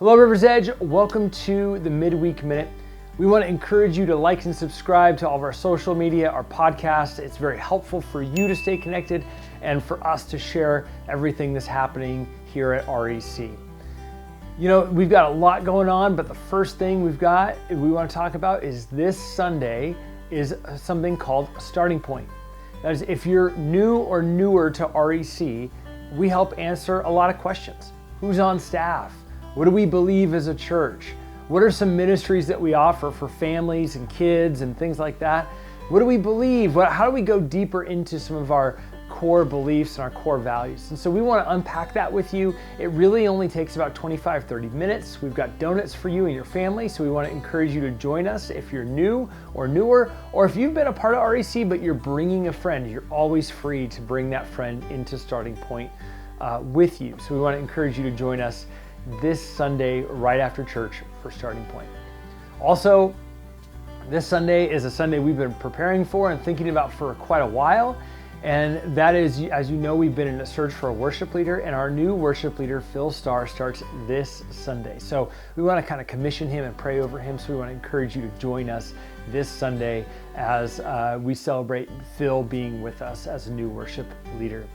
Hello, River's Edge. Welcome to the Midweek Minute. We want to encourage you to like and subscribe to all of our social media, our podcast. It's very helpful for you to stay connected and for us to share everything that's happening here at REC. You know, we've got a lot going on, but the first thing we want to talk about is this Sunday is something called a starting point. That is, if you're new or newer to REC, we help answer a lot of questions. Who's on staff? What do we believe as a church? What are some ministries that we offer for families and kids and things like that? What do we believe? How do we go deeper into some of our core beliefs and our core values? And so we want to unpack that with you. It really only takes about 25-30 minutes. We've got donuts for you and your family, so we want to encourage you to join us if you're new or newer, or if you've been a part of REC but you're bringing a friend. You're always free to bring that friend into Starting Point with you. So we want to encourage you to join us this Sunday right after church for Starting Point. Also, this Sunday is a Sunday we've been preparing for and thinking about for quite a while. And that is, as you know, we've been in a search for a worship leader, and our new worship leader, Phil Starr, starts this Sunday. So we want to kind of commission him and pray over him. So we want to encourage you to join us this Sunday as we celebrate Phil being with us as a new worship leader.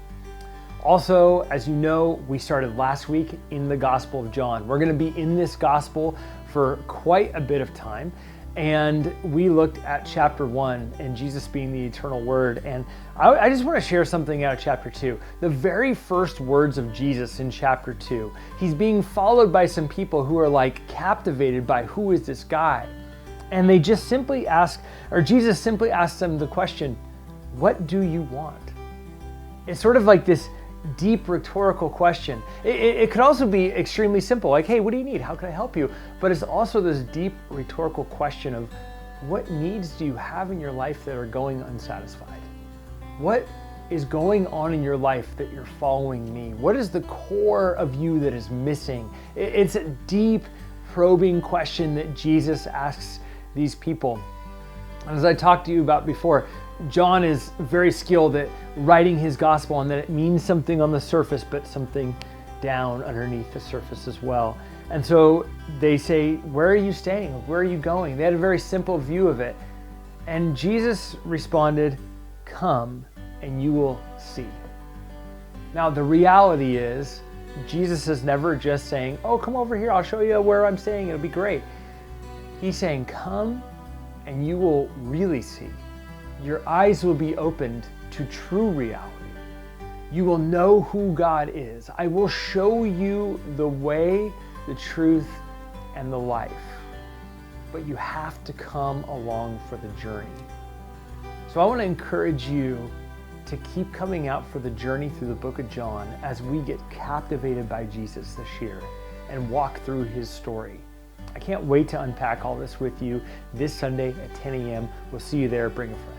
Also, as you know, we started last week in the Gospel of John. We're going to be in this gospel for quite a bit of time. And we looked at chapter 1 and Jesus being the eternal word. And I just want to share something out of chapter 2. The very first words of Jesus in chapter 2, he's being followed by some people who are like captivated by who is this guy? And they just simply ask, or Jesus simply asks them the question, what do you want? It's sort of like this deep rhetorical question. It could also be extremely simple, like, hey, what do you need? How can I help you? But it's also this deep rhetorical question of what needs do you have in your life that are going unsatisfied? What is going on in your life that you're following me? What is the core of you that is missing? It's a deep, probing question that Jesus asks these people. And as I talked to you about before, John is very skilled at writing his gospel, and that it means something on the surface, but something down underneath the surface as well. And so they say, where are you staying? Where are you going? They had a very simple view of it. And Jesus responded, come and you will see. Now, the reality is, Jesus is never just saying, oh, come over here, I'll show you where I'm staying, it'll be great. He's saying, come and you will really see. Your eyes will be opened to true reality. You will know who God is. I will show you the way, the truth, and the life. But you have to come along for the journey. So I want to encourage you to keep coming out for the journey through the book of John as we get captivated by Jesus this year and walk through his story. I can't wait to unpack all this with you this Sunday at 10 a.m. We'll see you there. Bring a friend.